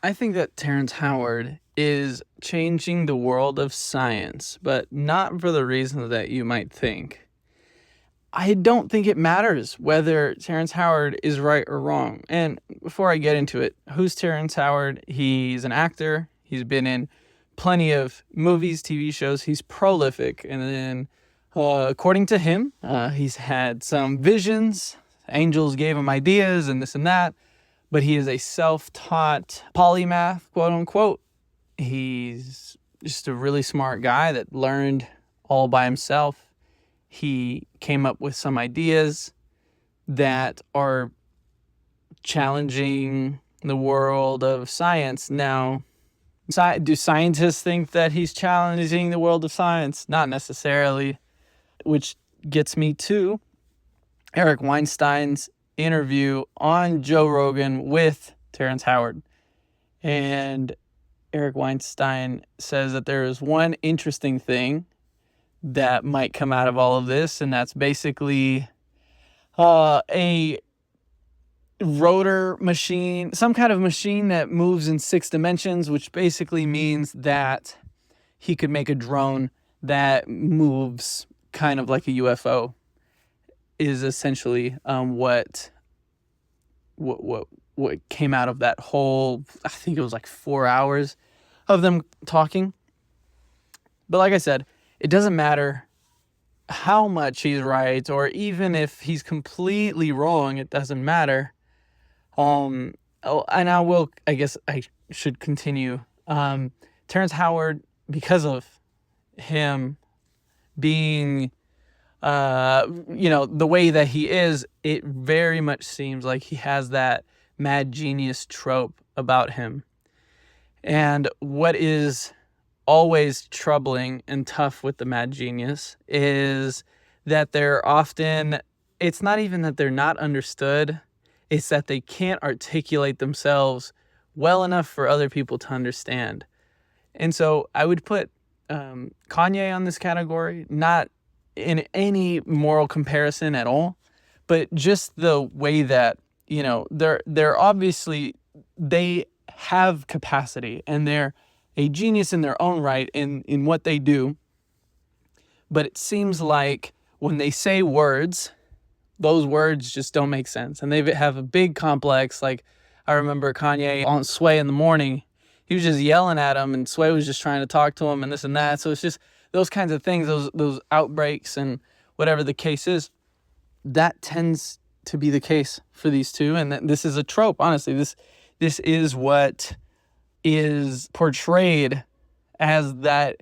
I think that Terrence Howard is changing the world of science, but not for the reasons that you might think. I don't think it matters whether Terrence Howard is right or wrong. And before I get into it, who's Terrence Howard? He's an actor. He's been in plenty of movies, TV shows. He's prolific. And then, according to him, he's had some visions. Angels gave him ideas and this and that. But he is a self-taught polymath, quote unquote. He's just a really smart guy that learned all by himself. He came up with some ideas that are challenging the world of science. Now, do scientists think that he's challenging the world of science? Not necessarily, which gets me to Eric Weinstein's interview on Joe Rogan with Terrence Howard. And Eric Weinstein says that there is one interesting thing that might come out of all of this, and that's basically a rotor machine, some kind of machine that moves in 6 dimensions, which basically means that he could make a drone that moves kind of like a UFO, is essentially what came out of that whole, I think it was like 4 hours of them talking. But like I said, it doesn't matter how much he's right, or even if he's completely wrong, it doesn't matter. And I guess I should continue. Terrence Howard, because of him being, the way that he is, it very much seems like he has that mad genius trope about him. And what is always troubling and tough with the mad genius is that they're often, it's not even that they're not understood, it's that they can't articulate themselves well enough for other people to understand. And so I would put Kanye on this category, not in any moral comparison at all, but just the way that, they're obviously, they have capacity and they're a genius in their own right in what they do. But it seems like when they say words, those words just don't make sense. And they have a big complex. Like, I remember Kanye on Sway in the morning, he was just yelling at him and Sway was just trying to talk to him and this and that. So it's just those kinds of things, those outbreaks and whatever the case is, that tends to be the case for these two. And this is a trope, honestly. This is what is portrayed as that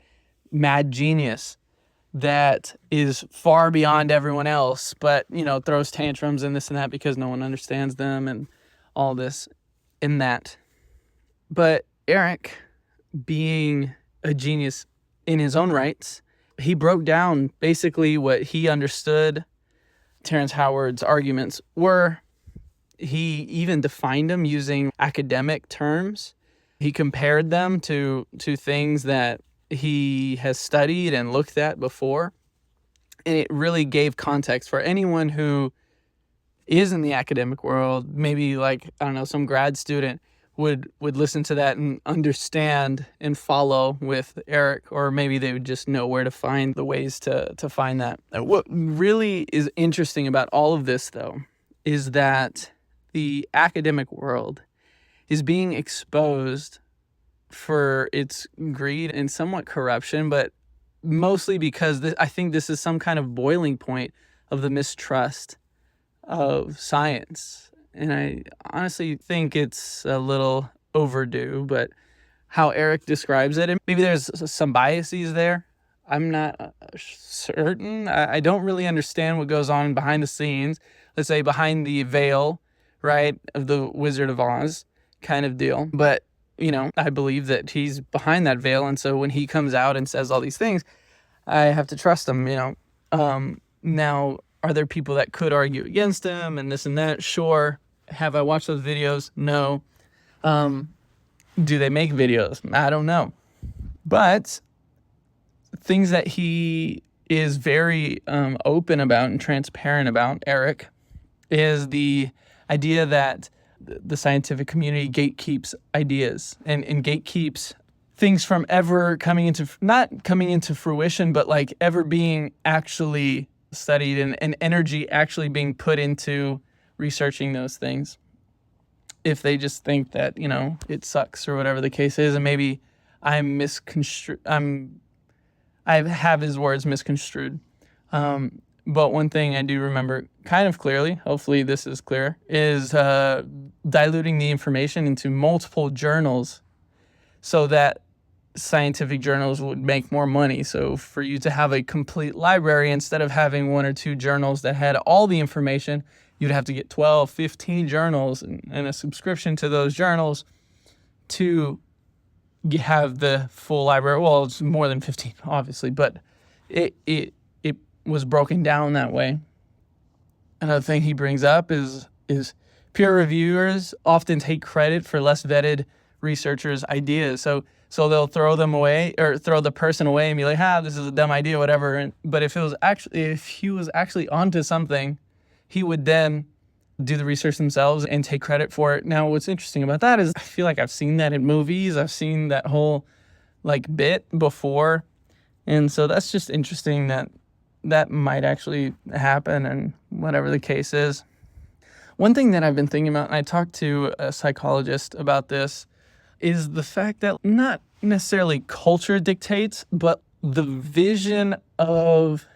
mad genius that is far beyond everyone else, but, throws tantrums and this and that because no one understands them and all this and that. But Eric, being a genius in his own rights, he broke down basically what he understood Terrence Howard's arguments were. He even defined them using academic terms. He compared them to things that he has studied and looked at before. And it really gave context for anyone who is in the academic world, maybe like, I don't know, some grad student would listen to that and understand and follow with Eric, or maybe they would just know where to find the ways to find that. What really is interesting about all of this, though, is that the academic world is being exposed for its greed and somewhat corruption, but mostly because I think this is some kind of boiling point of the mistrust of science. And I honestly think it's a little overdue, but how Eric describes it, and maybe there's some biases there. I'm not certain. I don't really understand what goes on behind the scenes. Let's say behind the veil, right, of the Wizard of Oz kind of deal. But, I believe that he's behind that veil. And so when he comes out and says all these things, I have to trust him, Now, are there people that could argue against him and this and that? Sure. Have I watched those videos? No. Do they make videos? I don't know. But things that he is very open about and transparent about, Eric, is the idea that the scientific community gatekeeps ideas and gatekeeps things from ever not coming into fruition, but like ever being actually studied and energy actually being put into researching those things. If they just think that, it sucks or whatever the case is, and maybe I have his words misconstrued. But one thing I do remember kind of clearly, hopefully this is clear, is diluting the information into multiple journals so that scientific journals would make more money. So for you to have a complete library, instead of having one or two journals that had all the information, you'd have to get 12, 15 journals and a subscription to those journals to have the full library. Well, it's more than 15, obviously, but it was broken down that way. Another thing he brings up is peer reviewers often take credit for less vetted researchers' ideas. So they'll throw them away or throw the person away and be like, this is a dumb idea, whatever. But if he was actually onto something, he would then do the research themselves and take credit for it. Now, what's interesting about that is I feel like I've seen that in movies. I've seen that whole bit before. And so that's just interesting that might actually happen, and whatever the case is. One thing that I've been thinking about, and I talked to a psychologist about this, is the fact that not necessarily culture dictates, but the vision of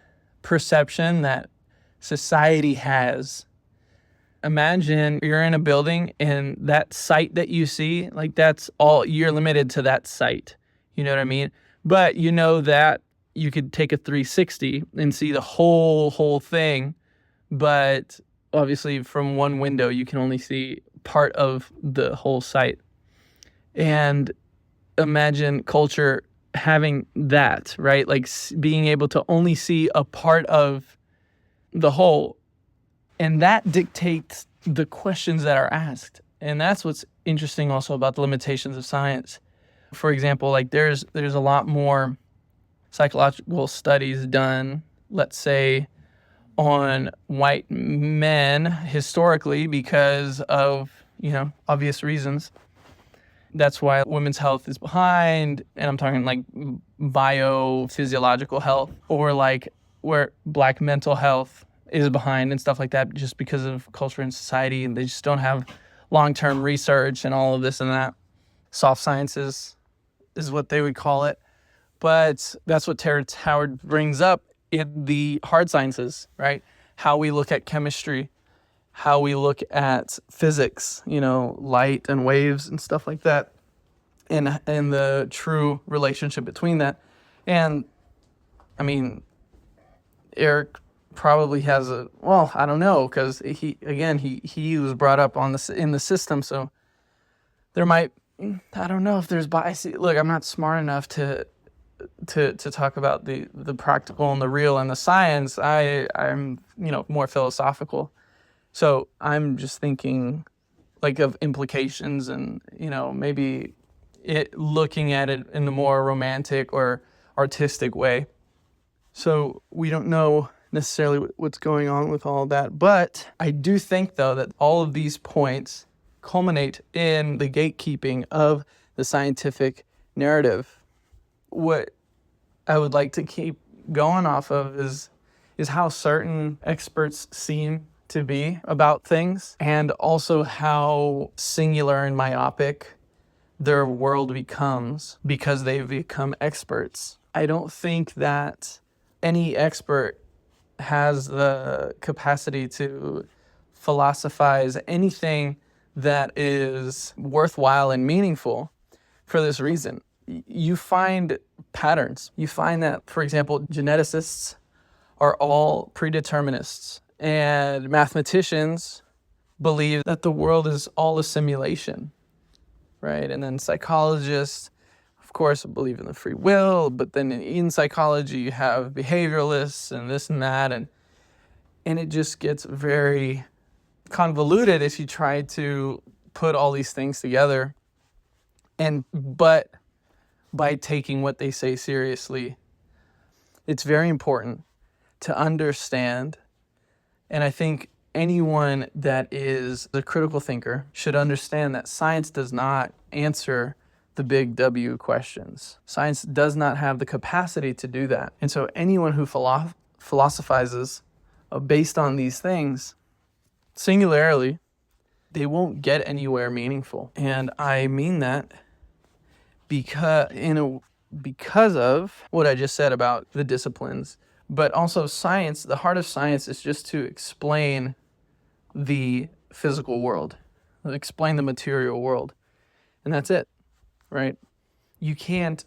perception that society has. Imagine you're in a building and that site that you see, that's all, you're limited to that site. You know what I mean? But you know that you could take a 360 and see the whole thing, but obviously from one window you can only see part of the whole site. And imagine culture having that, right? Like being able to only see a part of the whole, and that dictates the questions that are asked. And that's what's interesting also about the limitations of science. For example, there's a lot more psychological studies done, let's say, on white men historically because of, obvious reasons. That's why women's health is behind, and I'm talking biophysiological health, or where black mental health is behind and stuff like that, just because of culture and society, and they just don't have long-term research and all of this and that. Soft sciences is what they would call it. But that's what Terrence Howard brings up in the hard sciences, right? How we look at chemistry, how we look at physics, light and waves and stuff like that, and the true relationship between that. And I mean, Eric probably has I don't know, because he was brought up in the system, so there might, I don't know if there's bias. Look, I'm not smart enough to talk about the practical and the real and the science. I'm more philosophical, so I'm just thinking of implications and maybe looking at it in the more romantic or artistic way. So we don't know necessarily what's going on with all of that, but I do think though that all of these points culminate in the gatekeeping of the scientific narrative. What I would like to keep going off of is how certain experts seem to be about things, and also how singular and myopic their world becomes because they've become experts. I don't think that any expert has the capacity to philosophize anything that is worthwhile and meaningful for this reason. You find patterns. You find that, for example, geneticists are all predeterminists, and mathematicians believe that the world is all a simulation, right? And then psychologists, of course, believe in the free will, but then in psychology you have behavioralists and this and that, and it just gets very convoluted if you try to put all these things together. But by taking what they say seriously, it's very important to understand. And I think anyone that is a critical thinker should understand that science does not answer the big W questions. Science does not have the capacity to do that. And so anyone who philosophizes based on these things, singularly, they won't get anywhere meaningful. And I mean that because of what I just said about the disciplines, but also science. The heart of science is just to explain the physical world, explain the material world, and that's it, right? You can't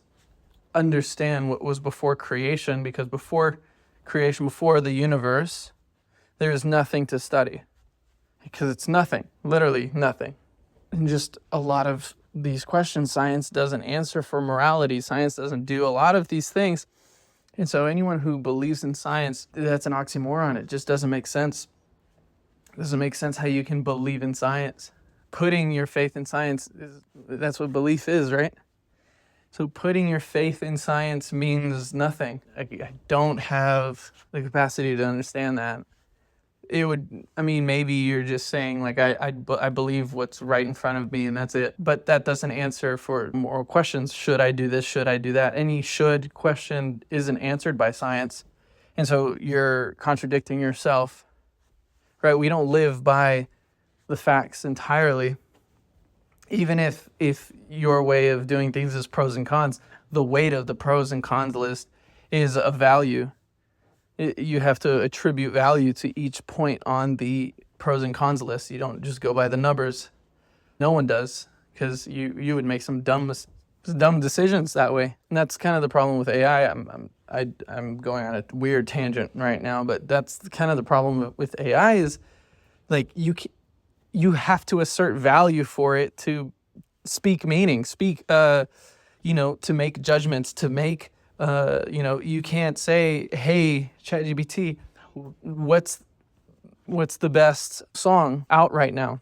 understand what was before creation, because before creation, before the universe, there is nothing to study, because it's nothing, literally nothing. And just a lot of these questions science doesn't answer. For morality, science doesn't do a lot of these things. And so anyone who believes in science, that's an oxymoron. It just doesn't make sense. It doesn't make sense how you can believe in science. Putting your faith in science, that's what belief is, right? So putting your faith in science means nothing. I don't have the capacity to understand that. Maybe you're just saying, like, I believe what's right in front of me and that's it. But that doesn't answer for moral questions. Should I do this? Should I do that? Any should question isn't answered by science. And so you're contradicting yourself, right? We don't live by the facts entirely. Even if your way of doing things is pros and cons, the weight of the pros and cons list is a value. You have to attribute value to each point on the pros and cons list. You don't just go by the numbers. No one does, because you would make some dumb decisions that way. And that's kind of the problem with AI. I'm going on a weird tangent right now, but that's kind of the problem with AI is, like, you have to assert value for it to speak meaning, to make judgments, to make. You can't say, hey, ChatGPT, what's the best song out right now?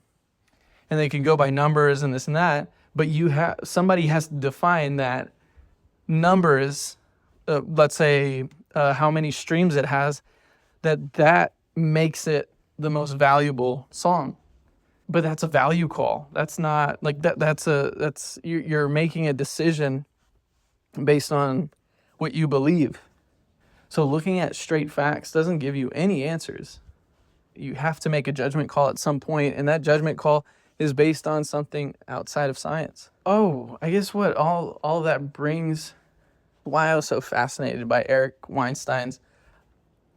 And they can go by numbers and this and that, but somebody has to define that numbers, let's say how many streams it has, that makes it the most valuable song. But that's a value call. That's not like that. You're making a decision based on what you believe. So looking at straight facts doesn't give you any answers. You have to make a judgment call at some point, and that judgment call is based on something outside of science. Oh, I guess what all that brings, why I was so fascinated by Eric Weinstein's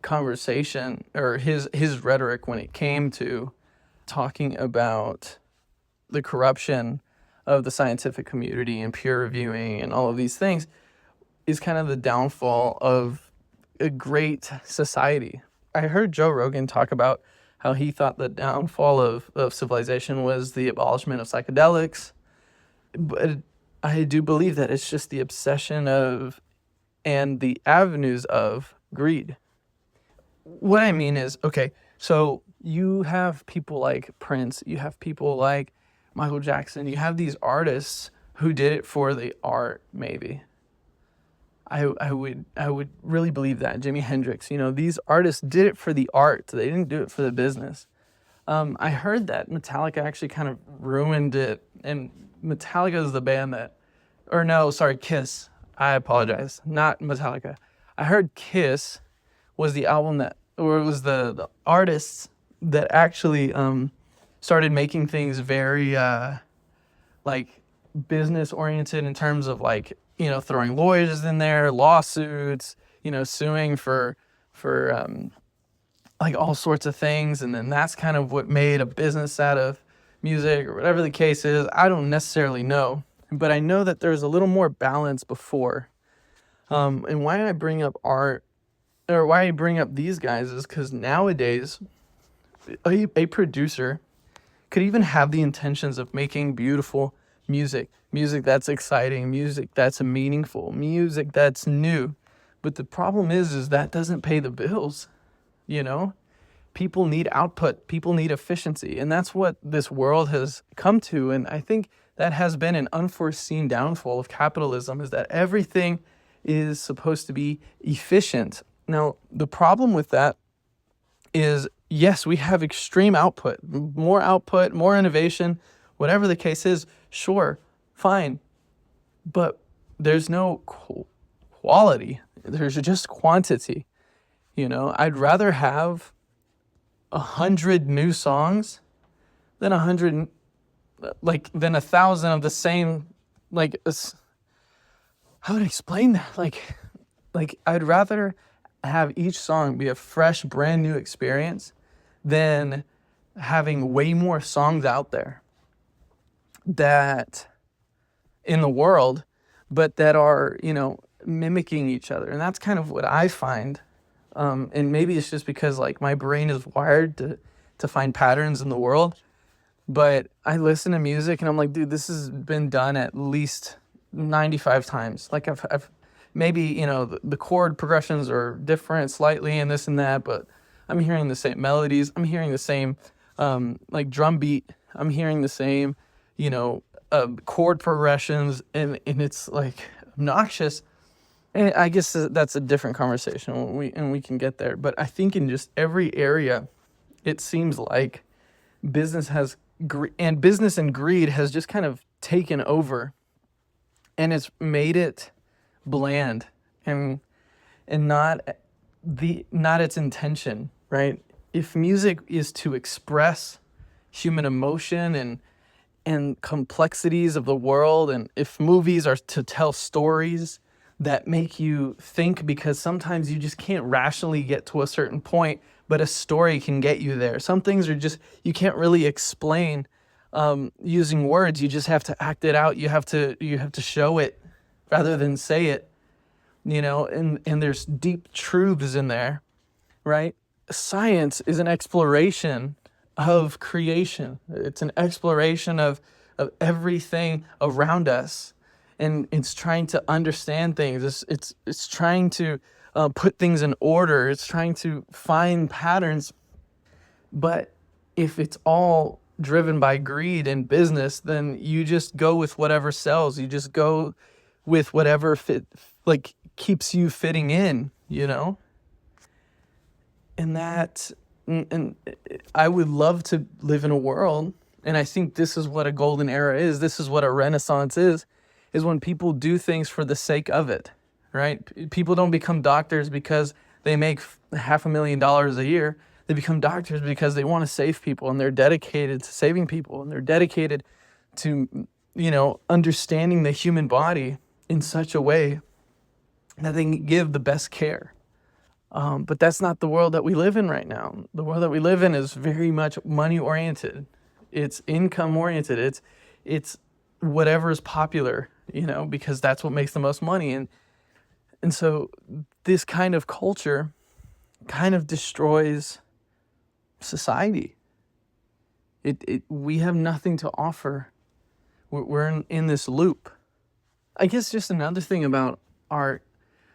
conversation, or his rhetoric when it came to talking about the corruption of the scientific community and peer reviewing and all of these things, is kind of the downfall of a great society. I heard Joe Rogan talk about how he thought the downfall of civilization was the abolishment of psychedelics. But I do believe that it's just the obsession of and the avenues of greed. What I mean is, okay, so you have people like Prince, you have people like Michael Jackson, you have these artists who did it for the art, maybe. I would really believe that. Jimi Hendrix, these artists did it for the art. They didn't do it for the business. I heard that Metallica actually kind of ruined it. And Metallica is the band Kiss. I apologize. Not Metallica. I heard Kiss was the album it was the artists that actually started making things very business oriented in terms of throwing lawyers in there, lawsuits, suing for all sorts of things. And then that's kind of what made a business out of music, or whatever the case is. I don't necessarily know, but I know that there's a little more balance before. And why I bring up art, or why I bring up these guys, is because nowadays a producer could even have the intentions of making beautiful music that's exciting, music that's meaningful, music that's new. But the problem is that doesn't pay the bills. People need output, people need efficiency, and that's what this world has come to. And I think that has been an unforeseen downfall of capitalism, is that everything is supposed to be efficient. Now, the problem with that is yes, we have extreme output, more innovation, whatever the case is, sure, fine. But there's no quality. There's just quantity. I'd rather have 100 new songs than 100, than 1,000 of the same, how would I explain that? I'd rather have each song be a fresh, brand new experience than having way more songs out there that in the world, but that are, mimicking each other. And that's kind of what I find. And maybe it's just because my brain is wired to find patterns in the world. But I listen to music and I'm like, dude, this has been done at least 95 times. I've maybe, the chord progressions are different slightly and this and that, but I'm hearing the same melodies. I'm hearing the same, drum beat. I'm hearing the same, chord progressions, and it's obnoxious. And I guess that's a different conversation, we can get there. But I think in just every area, it seems like business and greed has just kind of taken over, and it's made it bland and not its intention, right? If music is to express human emotion and complexities of the world, and if movies are to tell stories that make you think, because sometimes you just can't rationally get to a certain point, but a story can get you there. Some things are just, you can't really explain using words. You just have to act it out. You have to show it rather than say it, and there's deep truths in there, right? Science is an exploration of creation. It's an exploration of everything around us. And it's trying to understand things. It's trying to put things in order. It's trying to find patterns. But if it's all driven by greed and business, then you just go with whatever sells. You just go with whatever keeps you fitting in, And I would love to live in a world, and I think this is what a golden era is. This is what a renaissance is when people do things for the sake of it, right? People don't become doctors because they make $500,000 a year. They become doctors because they want to save people, and they're dedicated to saving people, and they're dedicated to, understanding the human body in such a way that they can give the best care. But that's not the world that we live in right now. The world that we live in is very much money-oriented. It's income-oriented. It's whatever is popular, because that's what makes the most money. And so this kind of culture kind of destroys society. We have nothing to offer. We're in this loop. I guess just another thing about art,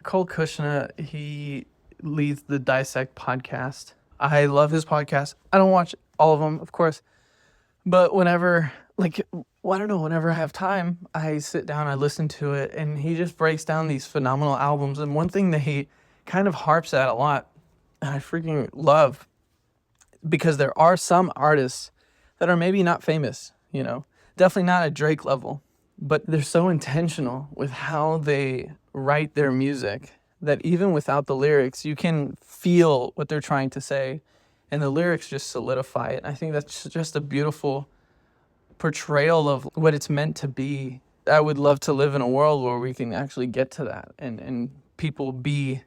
Cole Kushner, he leads the Dissect podcast. I love his podcast. I don't watch all of them, of course, but whenever I have time, I sit down, I listen to it, and he just breaks down these phenomenal albums. And one thing that he kind of harps at a lot, and I freaking love, because there are some artists that are maybe not famous, definitely not at Drake level, but they're so intentional with how they write their music that even without the lyrics, you can feel what they're trying to say, and the lyrics just solidify it. I think that's just a beautiful portrayal of what it's meant to be. I would love to live in a world where we can actually get to that, and people be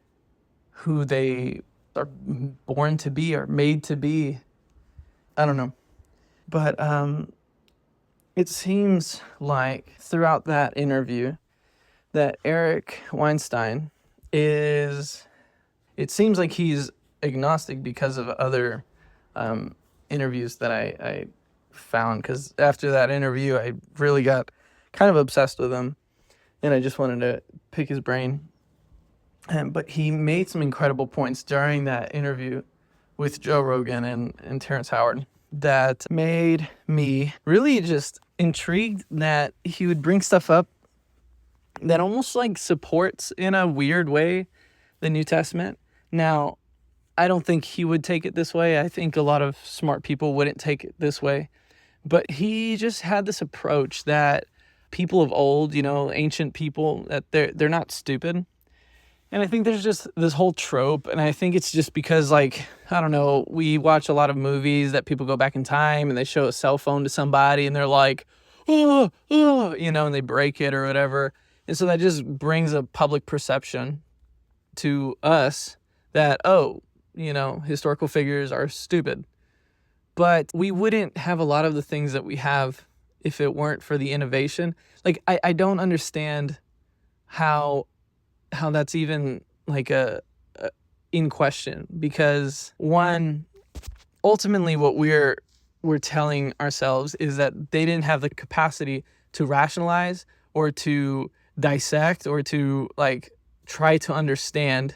who they are born to be or made to be. I don't know. But it seems like throughout that interview that Eric Weinstein it seems like he's agnostic because of other interviews that I found, because after that interview I really got kind of obsessed with him, and I just wanted to pick his brain. But he made some incredible points during that interview with Joe Rogan and Terrence Howard that made me really just intrigued that he would bring stuff up that almost supports in a weird way the New Testament. Now, I don't think he would take it this way. I think a lot of smart people wouldn't take it this way. But he just had this approach that people of old, ancient people, that they're not stupid. And I think there's just this whole trope, and I think it's just because, like, I don't know, we watch a lot of movies that people go back in time and they show a cell phone to somebody and they're like, oh, and they break it or whatever. And so that just brings a public perception to us that, historical figures are stupid. But we wouldn't have a lot of the things that we have if it weren't for the innovation. Like, I don't understand how that's even like a in question, because one, ultimately what we're telling ourselves is that they didn't have the capacity to rationalize or to dissect or to like try to understand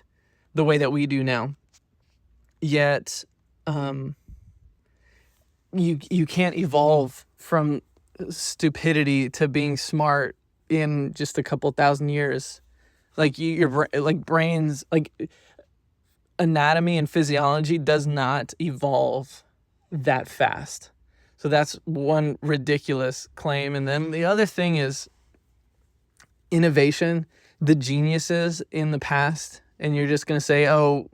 the way that we do now. Yet you can't evolve from stupidity to being smart in just a couple thousand years. Like your like brains, like anatomy and physiology does not evolve that fast. So that's one ridiculous claim. And then the other thing is innovation, the geniuses in the past, and you're just going to say, oh,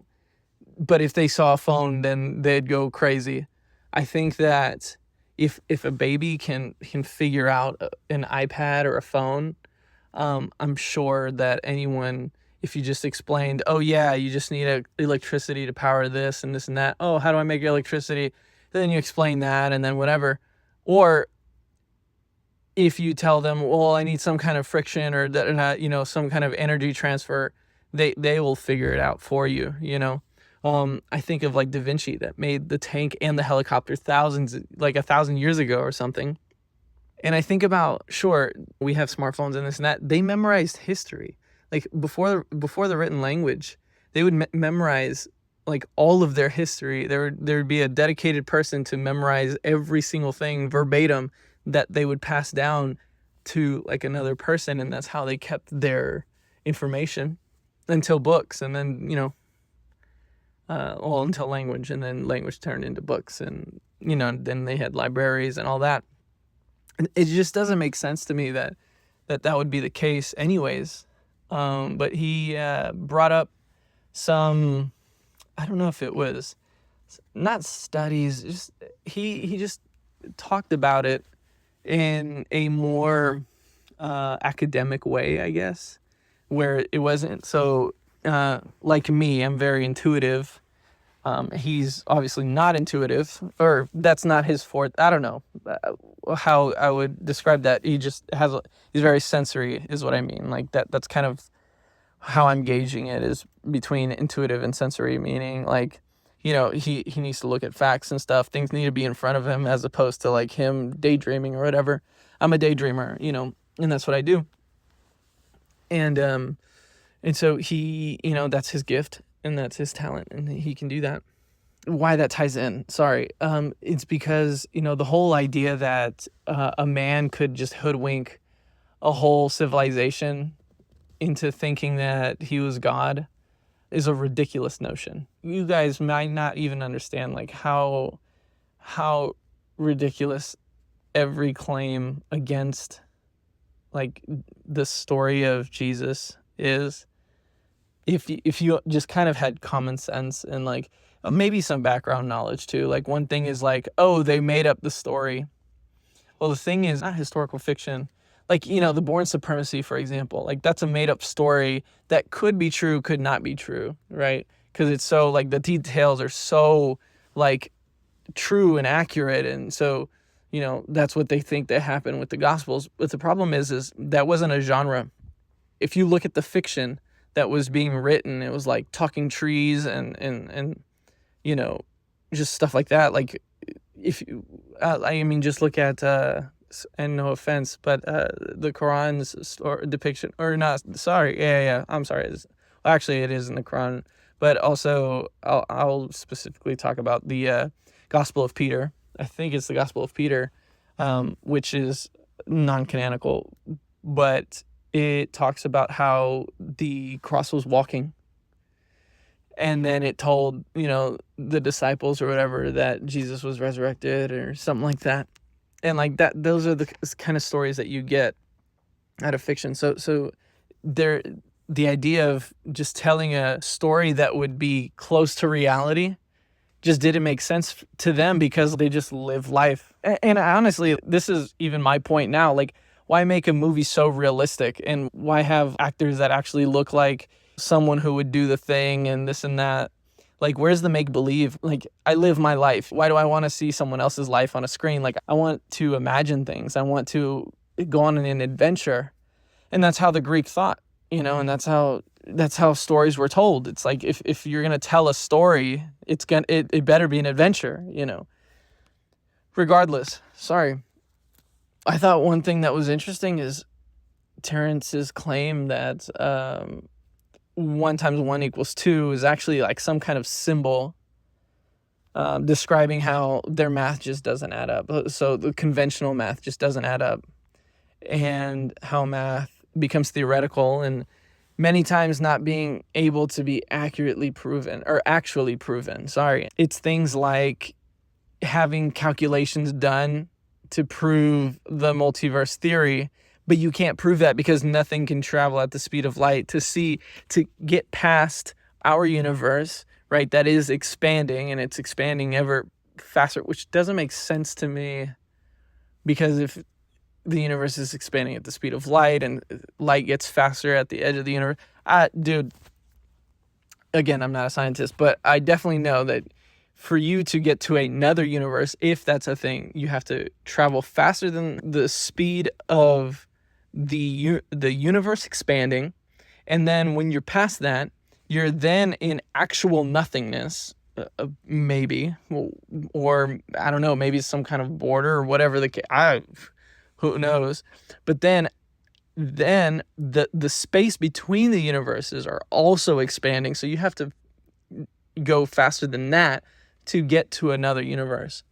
but if they saw a phone, then they'd go crazy. I think that if a baby can figure out an iPad or a phone, I'm sure that anyone, if you just explained, oh yeah, you just need electricity to power this and this and that. Oh, how do I make electricity? Then you explain that and then whatever. Or if you tell them, well, I need some kind of friction or that, some kind of energy transfer, they will figure it out for you, I think of like Da Vinci that made the tank and the helicopter 1,000 years ago or something. And I think about, sure, we have smartphones and this and that. They memorized history. Like before the written language, they would memorize like all of their history. There would be a dedicated person to memorize every single thing verbatim that they would pass down to like another person. And that's how they kept their information until books. And then, until language, and then language turned into books, and, then they had libraries and all that. It just doesn't make sense to me that would be the case anyways. But he brought up some, I don't know if it was not studies, just he just talked about it in a more academic way, I guess, where it wasn't so like me, I'm very intuitive. He's obviously not intuitive, or that's not his forte. I don't know how I would describe that. He's very sensory is what I mean. Like that's kind of how I'm gauging it, is between intuitive and sensory, meaning like, he needs to look at facts and stuff. Things need to be in front of him as opposed to like him daydreaming or whatever. I'm a daydreamer, and that's what I do. And so he, that's his gift and that's his talent, and he can do that. Why that ties in, sorry. It's because, the whole idea that a man could just hoodwink a whole civilization into thinking that he was God is a ridiculous notion. You guys might not even understand like how ridiculous every claim against like the story of Jesus is. If you just kind of had common sense and like maybe some background knowledge too. Like one thing is like, oh, they made up the story. Well, the thing is not historical fiction. Like, the born supremacy, for example, like that's a made up story that could be true, could not be true, right? Because it's so like the details are so like true and accurate. And so, that's what they think that happened with the Gospels. But the problem is that wasn't a genre. If you look at the fiction that was being written, it was like talking trees and just stuff like that. Like if you, just look at, and no offense, but the Quran's depiction, or not, sorry, yeah, I'm sorry. Actually, it is in the Quran, but also I'll specifically talk about the Gospel of Peter. I think it's the Gospel of Peter, which is non-canonical, but it talks about how the cross was walking. And then it told, the disciples or whatever that Jesus was resurrected or something like that. And like that, those are the kind of stories that you get out of fiction. So the idea of just telling a story that would be close to reality just didn't make sense to them because they just live life. And honestly, this is even my point now. Like, why make a movie so realistic? And why have actors that actually look like someone who would do the thing and this and that? Like, where's the make-believe? Like, I live my life. Why do I want to see someone else's life on a screen? Like, I want to imagine things. I want to go on an adventure. And that's how the Greek thought, and that's how stories were told. It's like, if you're going to tell a story, it better be an adventure, Regardless, sorry. I thought one thing that was interesting is Terrence's claim that 1 × 1 = 2 is actually like some kind of symbol describing how their math just doesn't add up. So the conventional math just doesn't add up, and how math becomes theoretical and many times not being able to be accurately proven or actually proven. Sorry. It's things like having calculations done to prove the multiverse theory, but you can't prove that because nothing can travel at the speed of light to get past our universe, right? That is expanding, and it's expanding ever faster, which doesn't make sense to me, because if the universe is expanding at the speed of light and light gets faster at the edge of the universe, dude, again, I'm not a scientist, but I definitely know that for you to get to another universe, if that's a thing, you have to travel faster than the speed of the universe expanding. And then when you're past that, you're then in actual nothingness, maybe, or I don't know, maybe some kind of border or whatever who knows. But then the space between the universes are also expanding, so you have to go faster than that to get to another universe.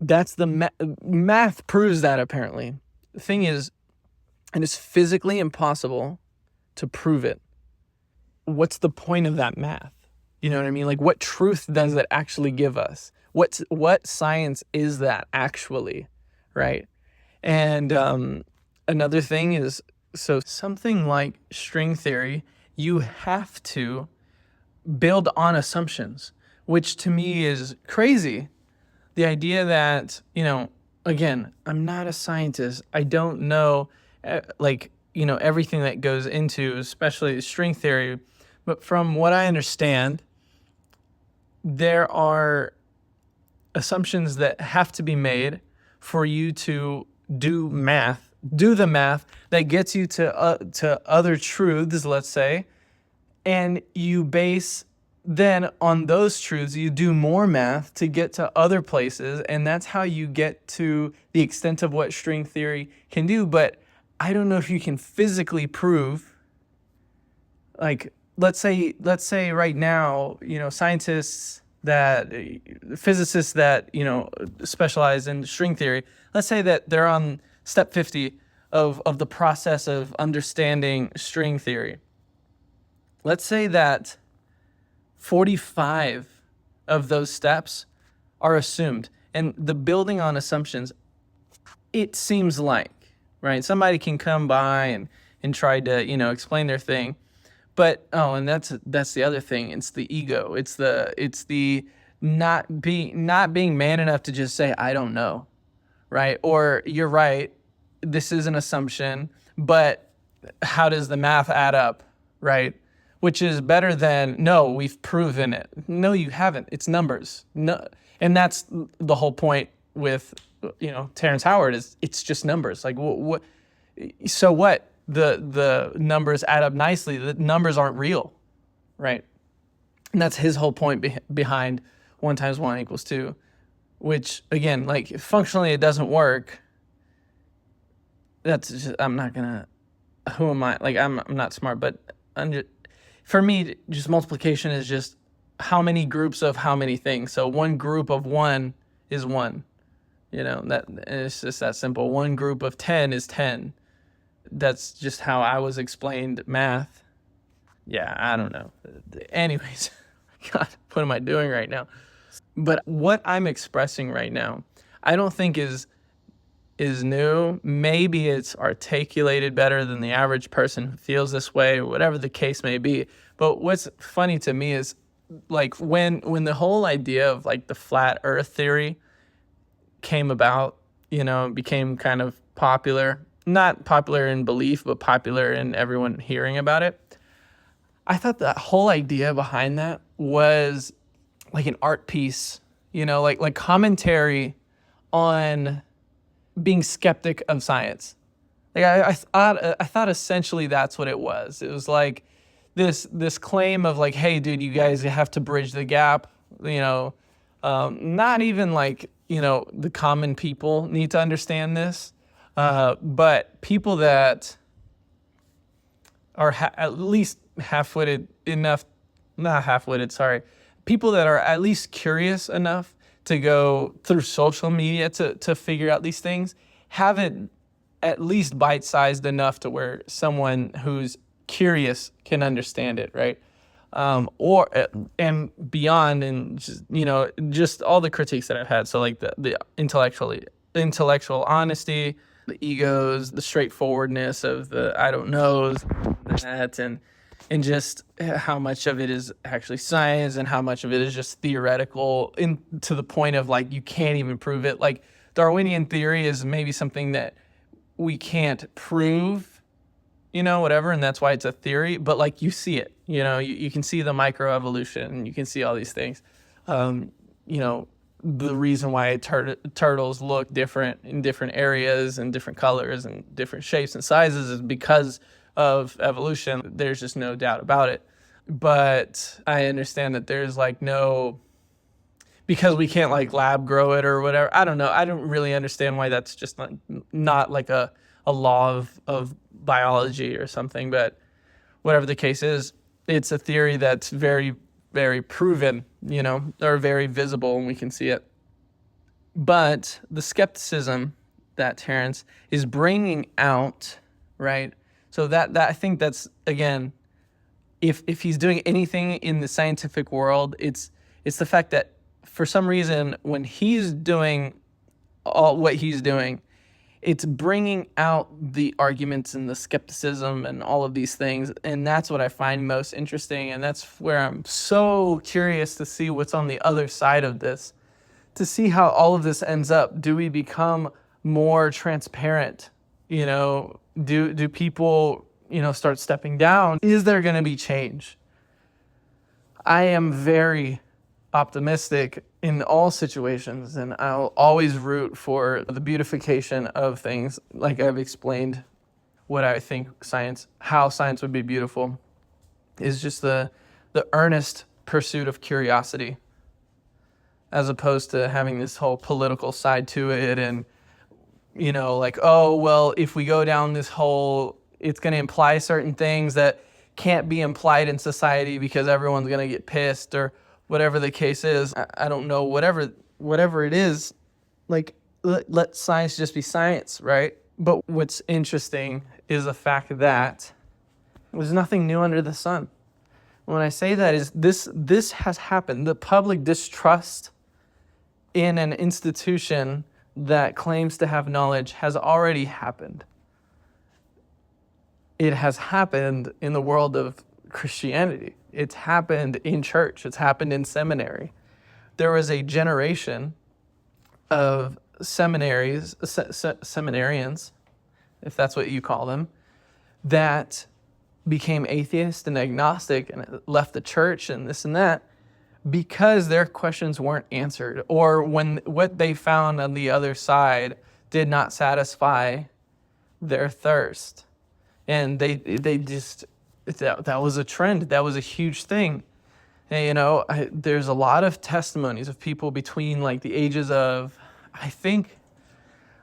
That's the math proves that, apparently. The thing is, and it's physically impossible to prove it. What's the point of that math? You know what I mean? Like, what truth does it actually give us? What science is that actually, right? And another thing is, so something like string theory, you have to build on assumptions, which to me is crazy. The idea that, again, I'm not a scientist. I don't know, everything that goes into, especially string theory. But from what I understand, there are assumptions that have to be made for you to do the math that gets you to other truths, let's say, and you base then on those truths, you do more math to get to other places, and that's how you get to the extent of what string theory can do. But I don't know if you can physically prove, like, let's say right now, physicists that, specialize in string theory, let's say that they're on step 50 of the process of understanding string theory. Let's say that 45 of those steps are assumed, and the building on assumptions, it seems like, right? Somebody can come by and try to, explain their thing. But, and that's the other thing. It's the ego. It's the not being man enough to just say, I don't know, right? Or you're right, this is an assumption, but how does the math add up, right? Which is better than, no, we've proven it. No, you haven't. It's numbers. No, and that's the whole point with, Terrence Howard is it's just numbers. Like, what? So what? The numbers add up nicely. The numbers aren't real, right? And that's his whole point behind 1 × 1 = 2, which, again, like, functionally it doesn't work. That's just, I'm not gonna, who am I? Like, I'm not smart, but for me, just multiplication is just how many groups of how many things. So 1 group of 1 is 1. That it's just that simple. 1 group of 10 is 10. That's just how I was explained math. Yeah, I don't know. Anyways, God, what am I doing right now? But what I'm expressing right now, I don't think is new. Maybe it's articulated better than the average person who feels this way, or whatever the case may be. But what's funny to me is like when the whole idea of like the flat earth theory came about, became kind of popular, not popular in belief, but popular in everyone hearing about it. I thought the whole idea behind that was like an art piece, like commentary on being skeptic of science. Like I thought essentially that's what it was. It was like this claim of like, hey, dude, you guys have to bridge the gap. Not even like the common people need to understand this, but people that are at least half-witted enough, not half-witted, sorry, people that are at least curious enough to go through social media to figure out these things, have it at least bite-sized enough to where someone who's curious can understand it, right? And beyond, and just all the critiques that I've had. So like the intellectual honesty, the egos, the straightforwardness of the I don't knows, that, and just how much of it is actually science and how much of it is just theoretical, to the point of like you can't even prove it. Like Darwinian theory is maybe something that we can't prove, whatever, and that's why it's a theory, but like you see it, you can see the microevolution, and you can see all these things. The reason why turtles look different in different areas and different colors and different shapes and sizes is because of evolution. There's just no doubt about it. But I understand that there's like because we can't like lab grow it or whatever. I don't know. I don't really understand why that's just not like a law of biology or something. But whatever the case is, it's a theory that's very, very proven, or very visible, and we can see it. But the skepticism that Terrence is bringing out, right? So that I think that's, again, if he's doing anything in the scientific world, it's the fact that for some reason when he's doing all what he's doing, it's bringing out the arguments and the skepticism and all of these things, and that's what I find most interesting, and that's where I'm so curious to see what's on the other side of this, to see how all of this ends up. Do we become more transparent? Do people, start stepping down? Is there going to be change? I am very optimistic in all situations, and I'll always root for the beautification of things. Like I've explained, what I think how science would be beautiful is just the earnest pursuit of curiosity, as opposed to having this whole political side to it, and like, oh well, if we go down this hole, it's going to imply certain things that can't be implied in society because everyone's going to get pissed, or whatever the case is. I don't know, whatever it is, like let science just be science, right? But what's interesting is the fact that there's nothing new under the sun. When I say that is this has happened. The public distrust in an institution that claims to have knowledge has already happened. It has happened in the world of Christianity. It's happened in church. It's happened in seminary. There was a generation of seminarians, if that's what you call them, that became atheist and agnostic and left the church and this and that because their questions weren't answered, or when what they found on the other side did not satisfy their thirst. And they just, that was a trend. That was a huge thing. And, there's a lot of testimonies of people between like the ages of, I think,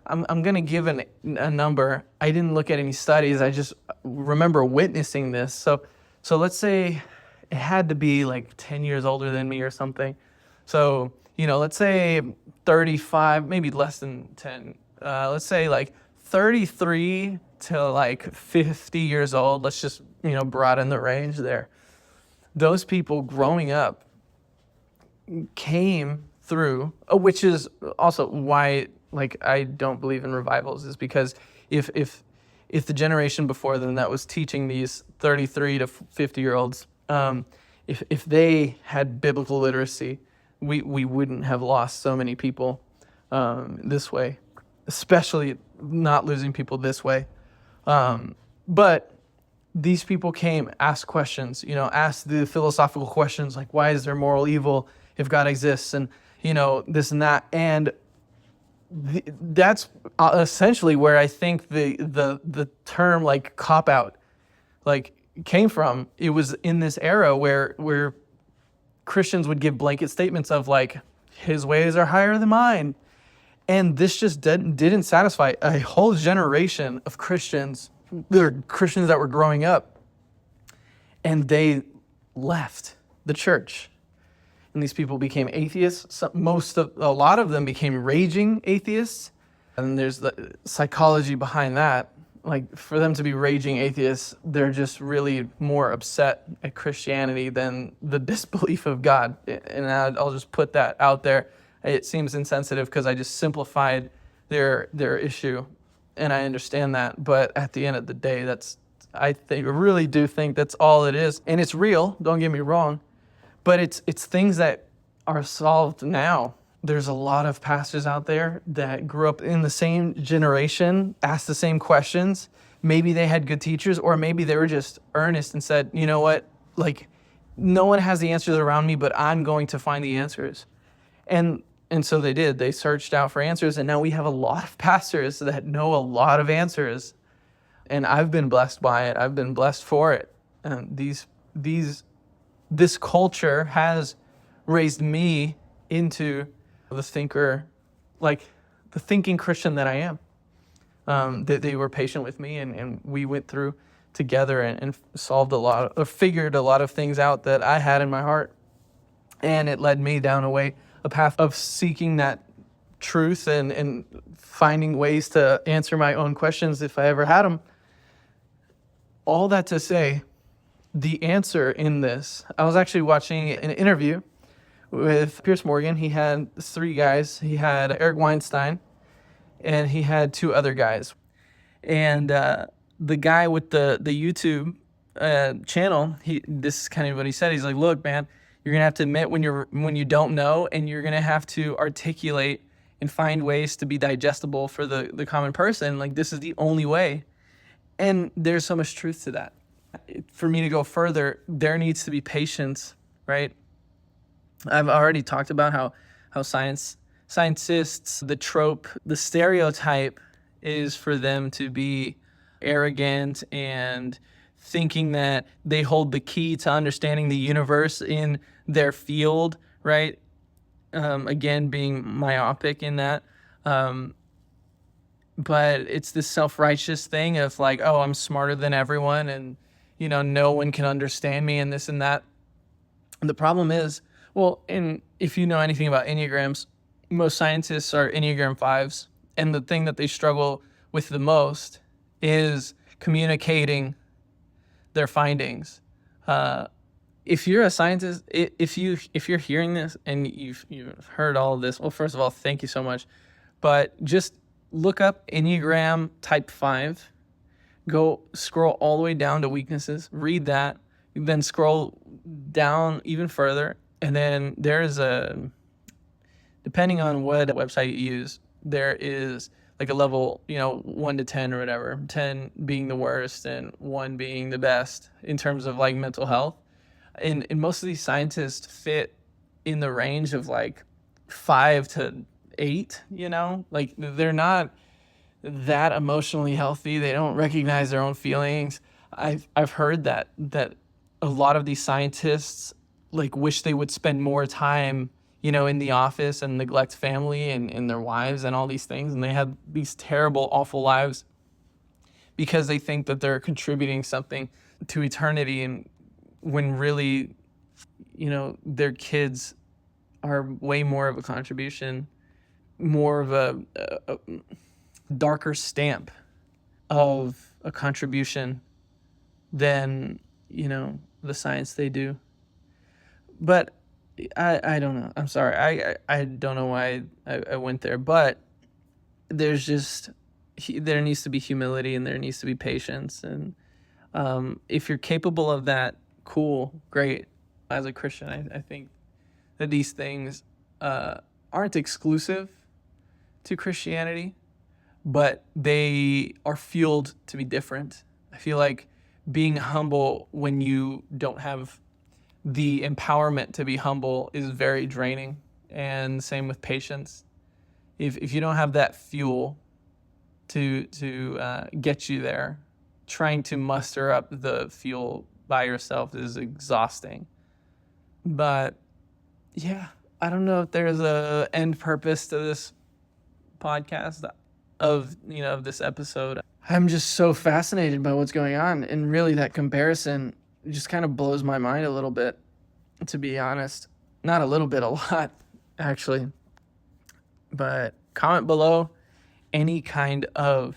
I'm going to give a number. I didn't look at any studies. I just remember witnessing this. So let's say it had to be like 10 years older than me or something. So, let's say 35, maybe less than 10. Let's say like 33 to like 50 years old, let's just, broaden the range there. Those people growing up came through, which is also why, like, I don't believe in revivals, is because if the generation before them that was teaching these 33 to 50-year-olds, if they had biblical literacy, we wouldn't have lost so many people this way, especially not losing people this way. But these people came, asked questions, asked the philosophical questions like, why is there moral evil if God exists, and this and that, and that's essentially where I think the term like cop out like came from. It was in this era where Christians would give blanket statements of like, his ways are higher than mine, and this just didn't satisfy a whole generation of Christians. There were Christians that were growing up, and they left the church. And these people became atheists. A lot of them became raging atheists. And there's the psychology behind that. Like, for them to be raging atheists, they're just really more upset at Christianity than the disbelief of God. And I'll just put that out there. It seems insensitive because I just simplified their issue, and I understand that. But at the end of the day, I really do think that's all it is. And it's real, don't get me wrong. But it's things that are solved now. There's a lot of pastors out there that grew up in the same generation, asked the same questions. Maybe they had good teachers, or maybe they were just earnest and said, you know what, like, no one has the answers around me, but I'm going to find the answers. And so they did. They searched out for answers, and now we have a lot of pastors that know a lot of answers. And I've been blessed by it. I've been blessed for it. And this culture has raised me into the thinker, like the thinking Christian that I am. They were patient with me, and we went through together and figured a lot of things out that I had in my heart. And it led me down a path of seeking that truth and finding ways to answer my own questions if I ever had them. All that to say, the answer in this, I was actually watching an interview with Piers Morgan. He had 3 guys. He had Eric Weinstein, and he had 2 other guys. And the guy with the YouTube channel, this is kind of what he said. He's like, look, man, you're going to have to admit when you don't know, and you're going to have to articulate and find ways to be digestible for the common person. Like, this is the only way. And there's so much truth to that. For me to go further, there needs to be patience, right? I've already talked about how scientists, the trope, the stereotype is for them to be arrogant and thinking that they hold the key to understanding the universe in their field, right? Again, being myopic in that. But it's this self-righteous thing of like, oh, I'm smarter than everyone, and no one can understand me, and this and that. And the problem is, and if you know anything about Enneagrams, most scientists are Enneagram 5s, and the thing that they struggle with the most is communicating their findings. If you're a scientist, if you're hearing this and you've heard all of this, well, first of all, thank you so much. But just look up Enneagram Type 5. Go scroll all the way down to weaknesses. Read that. Then scroll down even further. And then there's depending on what website you use, there is like a level, 1 to 10 or whatever. 10 being the worst and 1 being the best in terms of like mental health. And most of these scientists fit in the range of like 5 to 8, like they're not that emotionally healthy. They don't recognize their own feelings. I've heard that a lot of these scientists like wish they would spend more time, in the office and neglect family and their wives and all these things. And they have these terrible, awful lives because they think that they're contributing something to eternity, and when really, their kids are way more of a contribution, more of a darker stamp of a contribution than, the science they do. But I don't know. I'm sorry. I don't know why I went there, but there's just, there needs to be humility and there needs to be patience. And if you're capable of that, cool, great. As a Christian, I think that these things aren't exclusive to Christianity, but they are fueled to be different. I feel like being humble when you don't have the empowerment to be humble is very draining, and same with patience. If you don't have that fuel to get you there, trying to muster up the fuel by yourself is exhausting. But yeah, I don't know if there's a end purpose to this podcast of this episode. I'm just so fascinated by what's going on, and really that comparison just kind of blows my mind a little bit, to be honest. Not a little bit, a lot, actually. But comment below any kind of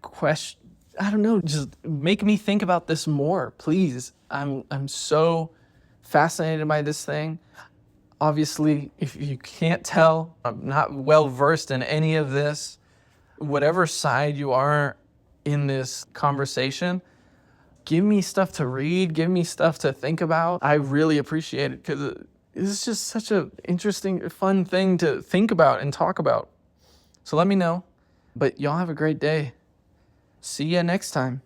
question. I don't know, just make me think about this more, please. I'm so fascinated by this thing. Obviously, if you can't tell, I'm not well versed in any of this. Whatever side you are in this conversation, give me stuff to read, give me stuff to think about. I really appreciate it because it's just such an interesting, fun thing to think about and talk about. So let me know. But y'all have a great day. See ya next time.